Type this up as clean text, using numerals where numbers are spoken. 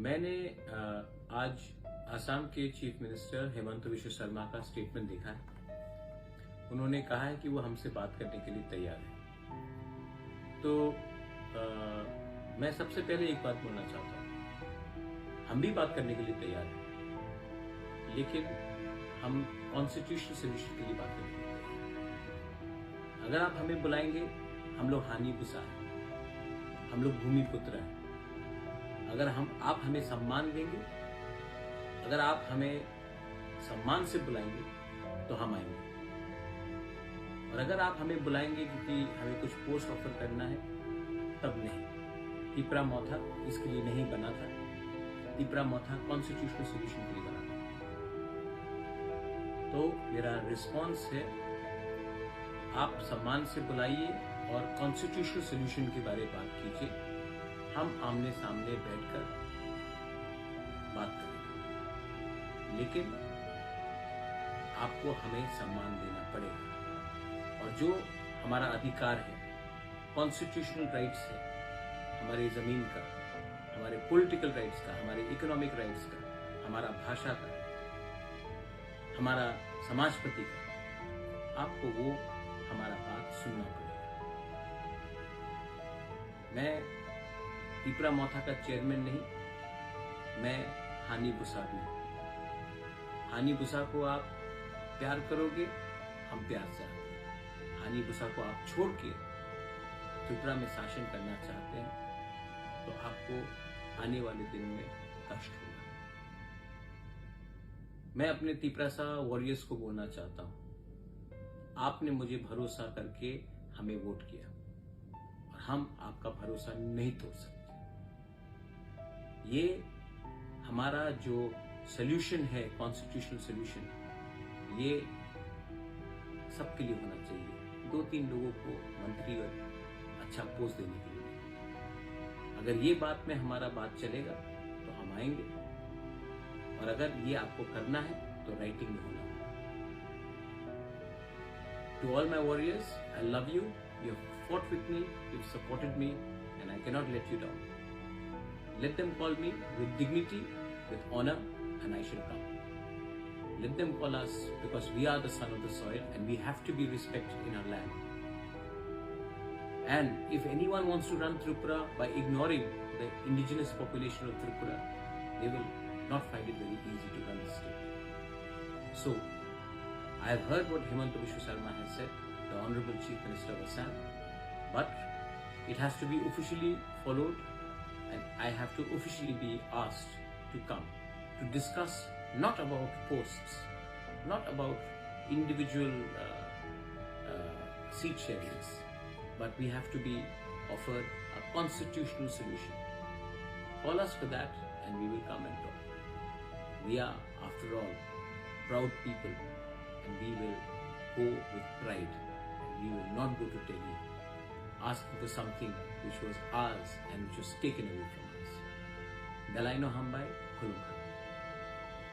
मैंने आज असम के चीफ मिनिस्टर हेमंत बिश्व शर्मा का स्टेटमेंट देखा है। उन्होंने कहा है कि वो हमसे बात करने के लिए तैयार है। तो मैं सबसे पहले एक बात बोलना चाहता हूँ, हम भी बात करने के लिए तैयार हैं, लेकिन हम कॉन्स्टिट्यूशनल सोल्यूशन के लिए बात करने के लिए तैयार हैं। अगर आप हमें बुलाएंगे, हम लोग हानि बुसा हैं, हम लोग भूमिपुत्र हैं। अगर आप हमें सम्मान देंगे, अगर आप हमें सम्मान से बुलाएंगे तो हम आएंगे। और अगर आप हमें बुलाएंगे क्योंकि हमें कुछ पोस्ट ऑफर करना है, तब नहीं। तिपरा मौथा इसके लिए नहीं बना था। तिपरा मौथा कॉन्स्टिट्यूशनल सोल्यूशन के लिए बना था। तो मेरा रिस्पॉन्स है, आप सम्मान से बुलाइए और कॉन्स्टिट्यूशनल सोल्यूशन के बारे में बात कीजिए। हम आमने सामने बैठकर बात करेंगे, लेकिन आपको हमें सम्मान देना पड़ेगा। और जो हमारा अधिकार है, कॉन्स्टिट्यूशनल राइट्स है, हमारे जमीन का, हमारे पॉलिटिकल राइट्स का, हमारे इकोनॉमिक राइट्स का, हमारा भाषा का, हमारा समाजपति का, आपको वो हमारा बात सुनना पड़ेगा। मैं तिपरा मौथा का चेयरमैन नहीं, मैं हानि बुसा भी हूं। हानि बुसा को आप प्यार करोगे, हम प्यार से आते हैं। हानि बुसा को आप छोड़ के त्रिपुरा में शासन करना चाहते हैं तो आपको आने वाले दिन में कष्ट होगा। मैं अपने तिपरासा वॉरियर्स को बोलना चाहता हूं, आपने मुझे भरोसा करके हमें वोट किया और हम आपका भरोसा नहीं तोड़ सकते। ये हमारा जो सोल्यूशन है, कॉन्स्टिट्यूशनल सोल्यूशन, ये सबके लिए होना चाहिए। 2-3 लोगों को मंत्री और अच्छा पोस्ट देने के लिए। अगर ये बात में हमारा बात चलेगा तो हम आएंगे, और अगर ये आपको करना है तो राइटिंग में होना होगा। To all my warriors, I love you. You have fought with me, you have supported me, and I can not let you down. Let them call me with dignity, with honor, and I shall come. Let them call us because we are the son of the soil and we have to be respected in our land. And if anyone wants to run Tripura by ignoring the indigenous population of Tripura, they will not find it very easy to run the state. So, I have heard what Hemant Biswa Sarma has said, the Honorable Chief Minister of Assam, but it has to be officially followed. And I have to officially be asked to come to discuss not about posts, not about individual seat sharings, but we have to be offered a constitutional solution. Call us for that and we will come and talk. We are, after all, proud people and we will go with pride and we will not go to Delhi asking for something which was ours and which was taken away from us. Dalaino Hambai, Khulunga.